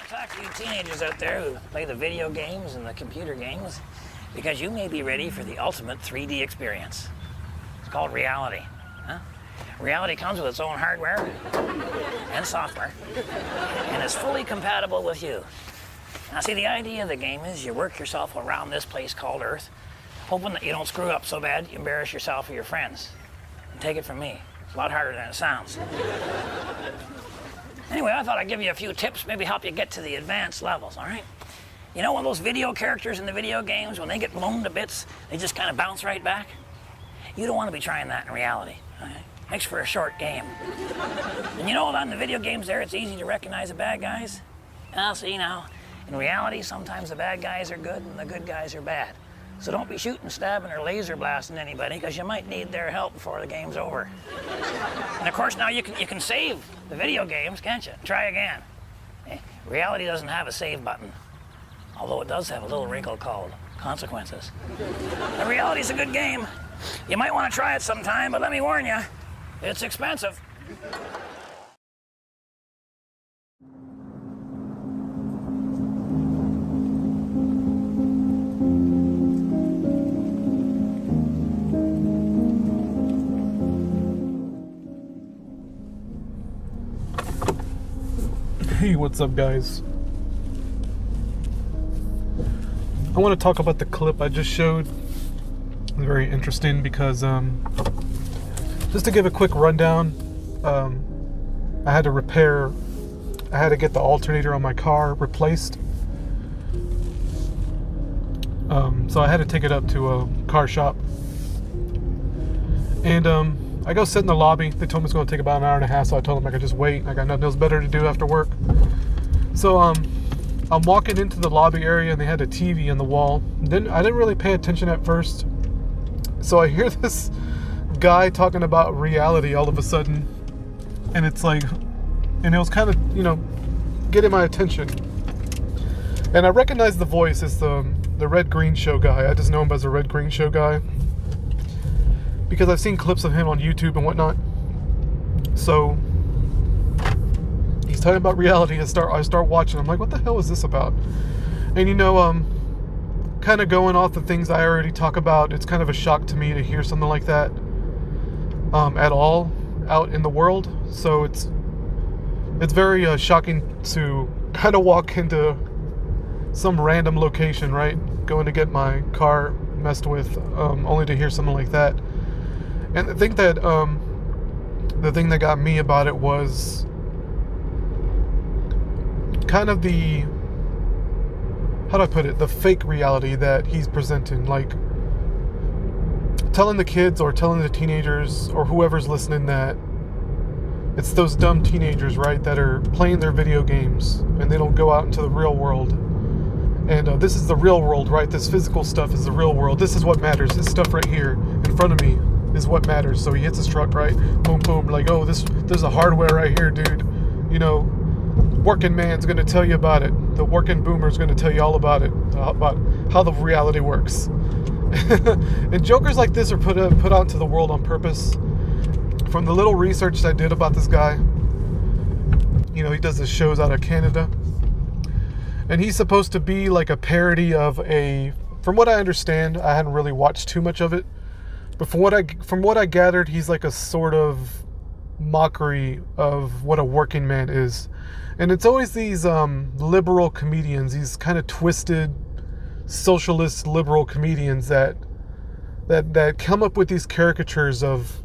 talk to you teenagers out there who play the video games and the computer games, because you may be ready for the ultimate 3D experience. It's called reality. Reality comes with its own hardware and software, and is fully compatible with you. Now see, the idea of the game is you work yourself around this place called Earth, hoping that you don't screw up so bad you embarrass yourself or your friends. And take it from me, it's a lot harder than it sounds. Anyway, I thought I'd give you a few tips, maybe help you get to the advanced levels, all right? You know, one of those video characters in the video games, when they get blown to bits, they just kind of bounce right back? You don't want to be trying that in reality, okay? Makes for a short game. And you know, on the video games there, it's easy to recognize the bad guys. Well, see now, in reality, sometimes the bad guys are good and the good guys are bad. So don't be shooting, stabbing, or laser blasting anybody, because you might need their help before the game's over. And of course, now you can save the video games, can't you? Try again. Reality doesn't have a save button, although it does have a little wrinkle called consequences. But reality's a good game. You might want to try it sometime, but let me warn you, it's expensive. Hey, what's up, guys? I want to talk about the clip I just showed. It's very interesting because, just to give a quick rundown, I had to get the alternator on my car replaced. So I had to take it up to a car shop. And I go sit in the lobby. They told me it's going to take about an hour and a half, so I told them I could just wait. I got nothing else better to do after work. So I'm walking into the lobby area, and they had a TV on the wall. I didn't really pay attention at first. So I hear this guy talking about reality all of a sudden, and it's like, and it was kind of, getting my attention. And I recognize the voice as the Red Green Show guy. I just know him as the Red Green Show guy, because I've seen clips of him on YouTube and whatnot. So he's talking about reality. I start watching. I'm like, what the hell is this about? And kind of going off the things I already talk about, it's kind of a shock to me to hear something like that at all out in the world. So it's very shocking to kind of walk into some random location, right? Going to get my car messed with, only to hear something like that. And I think that the thing that got me about it was kind of the, how do I put it, the fake reality that he's presenting. Like telling the kids or telling the teenagers or whoever's listening that it's those dumb teenagers, right, that are playing their video games and they don't go out into the real world. And this is the real world, right? This physical stuff is the real world. This is what matters. This stuff right here in front of me is what matters. So he hits his truck, right? Boom, boom. Like, oh, there's a hardware right here, dude. Working man's going to tell you about it. The working boomer's going to tell you all about it, about how the reality works. And jokers like this are put out into the world on purpose. From the little research I did about this guy, he does his shows out of Canada. And he's supposed to be like a parody of from what I understand, I hadn't really watched too much of it, but from what I gathered, he's like a sort of mockery of what a working man is. And it's always these liberal comedians, these kind of twisted socialist liberal comedians that come up with these caricatures of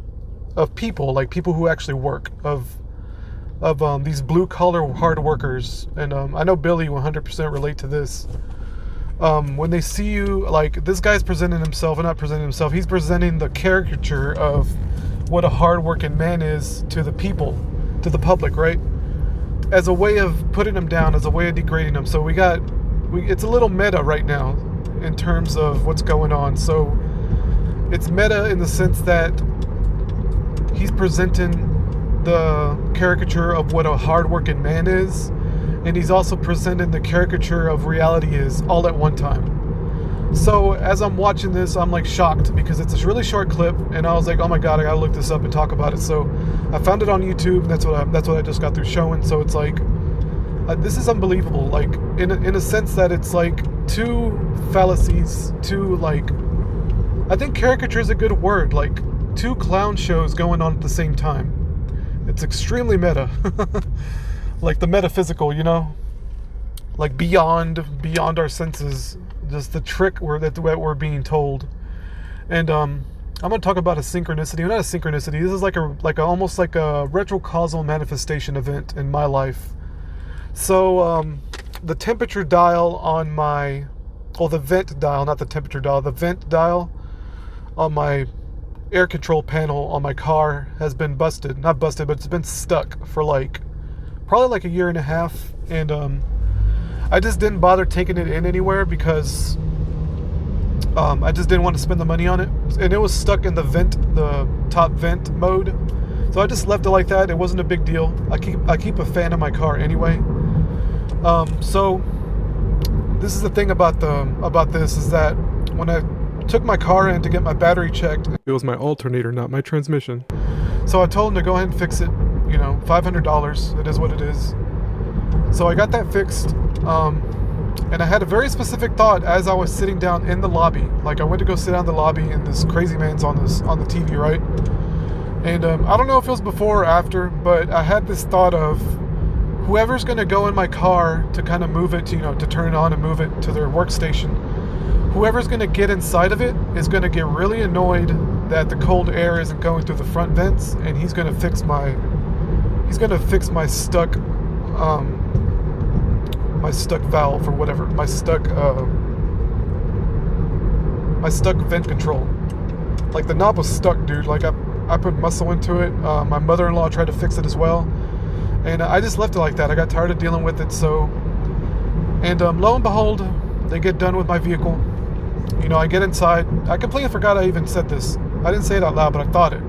people, like people who actually work, of these blue-collar hard workers. And I know Billy 100% relate to this. When they see you, like, this guy's presenting himself, and not presenting himself, he's presenting the caricature of what a hard-working man is to the people, to the public, right? As a way of putting them down, as a way of degrading them. So it's a little meta right now in terms of what's going on. So it's meta in the sense that he's presenting the caricature of what a hard-working man is, and he's also presenting the caricature of reality is all at one time. So as I'm watching this, I'm like shocked because it's a really short clip, and I was like, oh my god, I gotta look this up and talk about it. So I found it on YouTube, and that's what I just got through showing. So it's like, This is unbelievable. Like in a sense that it's like two fallacies, two like, I think caricature is a good word. Like two clown shows going on at the same time. It's extremely meta. Like the metaphysical, you know, like beyond our senses. Just the trick that we're being told. And I'm going to talk about a synchronicity. Not a synchronicity. This is like almost like a retrocausal manifestation event in my life. So the temperature dial on my, the vent dial, not the temperature dial, the vent dial on my air control panel on my car has been busted. Not busted, but it's been stuck for probably like a year and a half. And I just didn't bother taking it in anywhere because I just didn't want to spend the money on it. And it was stuck in the top vent mode. So I just left it like that. It wasn't a big deal. I keep a fan in my car anyway. So this is the thing about this is that when I took my car in to get my battery checked, it was my alternator, not my transmission. So I told him to go ahead and fix it. You know, $500. It is what it is. So I got that fixed. And I had a very specific thought as I was sitting down in the lobby. Like I went to go sit down in the lobby and this crazy man's on the TV, right? And I don't know if it was before or after, but I had this thought of whoever's going to go in my car to kind of move it, to turn it on and move it to their workstation. Whoever's going to get inside of it is going to get really annoyed that the cold air isn't going through the front vents, and he's going to fix my stuck valve or whatever, my stuck vent control. Like the knob was stuck, dude. Like I put muscle into it. My mother-in-law tried to fix it as well, and I just left it like that. I got tired of dealing with it. So, and lo and behold, they get done with my vehicle. I get inside. I completely forgot I even said this. I didn't say it out loud, but I thought it.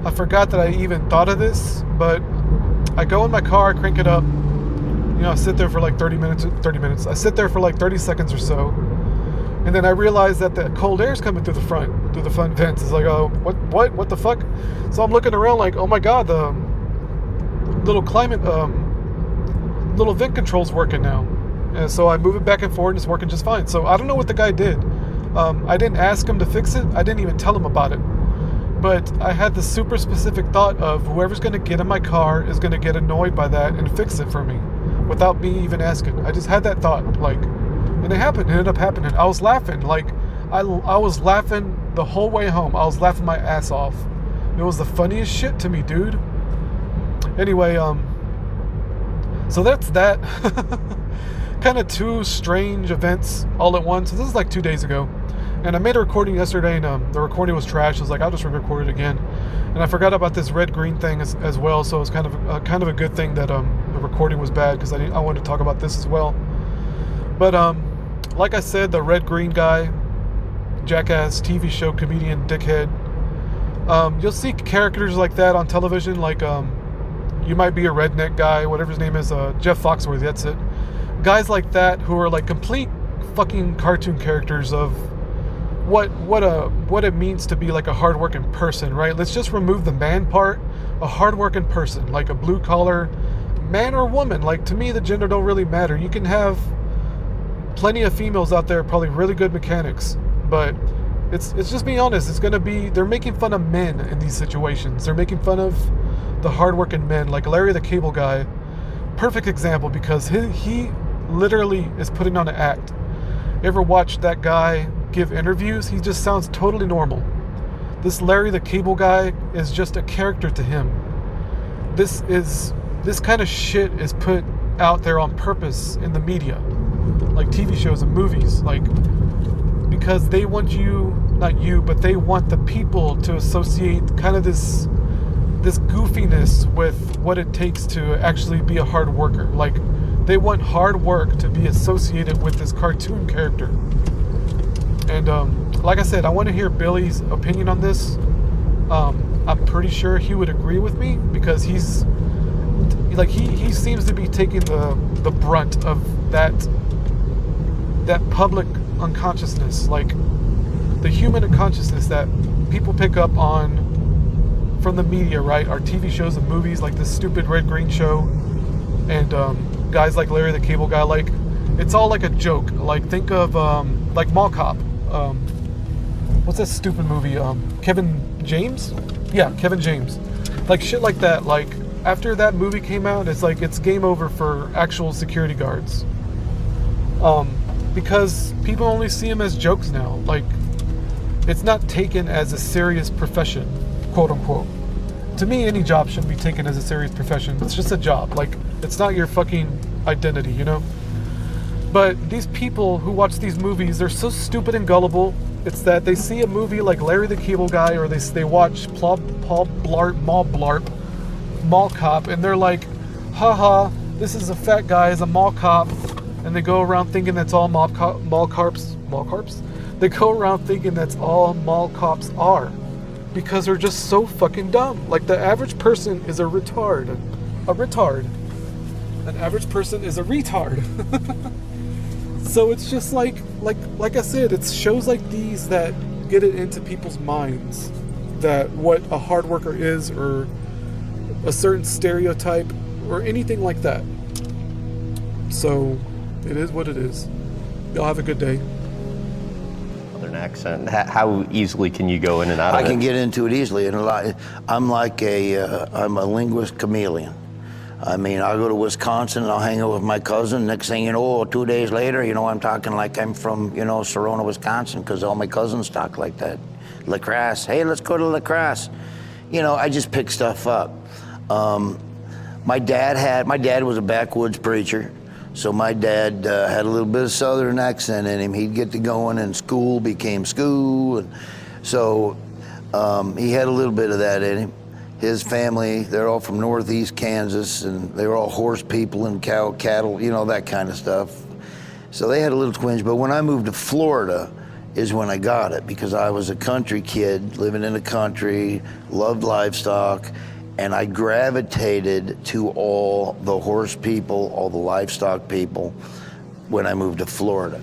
I forgot that I even thought of this, but I go in my car, crank it up. I sit there for like 30 minutes. I sit there for like 30 seconds or so. And then I realize that the cold air is coming through the front vents. It's like, oh, what the fuck? So I'm looking around like, oh my God, the little little vent control's working now. And so I move it back and forth and it's working just fine. So I don't know what the guy did. I didn't ask him to fix it. I didn't even tell him about it. But I had this super specific thought of whoever's going to get in my car is going to get annoyed by that and fix it for me without me even asking. I just had that thought, and it happened. It ended up happening. I was laughing. I was laughing the whole way home. I was laughing my ass off. It was the funniest shit to me, dude. Anyway, so that's that. Kind of two strange events all at once. So this is like 2 days ago. And I made a recording yesterday, and the recording was trash. I was like, I'll just re-record it again. And I forgot about this red-green thing as well. So it's kind of a good thing that the recording was bad, because I wanted to talk about this as well. But like I said, the red-green guy, jackass, TV show comedian, dickhead. You'll see characters like that on television. Like you might be a redneck guy, whatever his name is, Jeff Foxworthy. That's it. Guys like that who are like complete fucking cartoon characters of what it means to be like a hardworking person, right? Let's just remove the man part. A hardworking person, like a blue collar man or woman. Like, to me, the gender don't really matter. You can have plenty of females out there, probably really good mechanics, but it's just being honest. It's gonna be, they're making fun of men in these situations. They're making fun of the hardworking men, like Larry the Cable Guy. Perfect example, because he literally is putting on an act. Ever watched that guy give interviews? He just sounds totally normal. This Larry the Cable Guy is just a character to him. This kind of shit is put out there on purpose in the media, like TV shows and movies, like, because they want but they want the people to associate kind of this goofiness with what it takes to actually be a hard worker. Like, they want hard work to be associated with this cartoon character. And like I said, I want to hear Billy's opinion on this. I'm pretty sure he would agree with me, because he seems to be taking the brunt of that public unconsciousness, like the human unconsciousness that people pick up on from the media, right? Our TV shows and movies, like this stupid red-green show, and guys like Larry the Cable Guy, like, it's all like a joke. Like, think of, like Mall Cop. What's that stupid movie? Kevin James? Yeah, Kevin James. Like, shit like that. Like, after that movie came out, it's like, it's game over for actual security guards. Because people only see them as jokes now. Like, it's not taken as a serious profession, quote unquote. To me, any job shouldn't be taken as a serious profession. It's just a job. Like, it's not your fucking identity, you know? But these people who watch these movies, they're so stupid and gullible. It's that they see a movie like Larry the Cable Guy, or they watch Mall Cop, and they're like, haha, this is a fat guy as a mall cop. And they go around thinking that's all mall cops? They go around thinking that's all mall cops are. Because they're just so fucking dumb. Like, the average person is a retard. An average person is a retard. So it's just like I said, it's shows like these that get it into people's minds that what a hard worker is, or a certain stereotype, or anything like that. So it is what it is. Y'all have a good day. Southern accent. How easily can you go in and out of it? I can get into it easily, and I'm like I'm a linguist chameleon. I mean, I'll go to Wisconsin and I'll hang out with my cousin. Next thing you know, 2 days later, you know, I'm talking like I'm from, you know, Sorona, Wisconsin, because all my cousins talk like that. La Crosse, hey, let's go to La Crosse. You know, I just pick stuff up. My dad was a backwoods preacher, so my dad had a little bit of Southern accent in him. He'd get to going, and school became school, and so he had a little bit of that in him. His family, they're all from northeast Kansas, and they were all horse people and cattle, you know, that kind of stuff. So they had a little twinge, but when I moved to Florida is when I got it, because I was a country kid living in the country, loved livestock, and I gravitated to all the horse people, all the livestock people when I moved to Florida.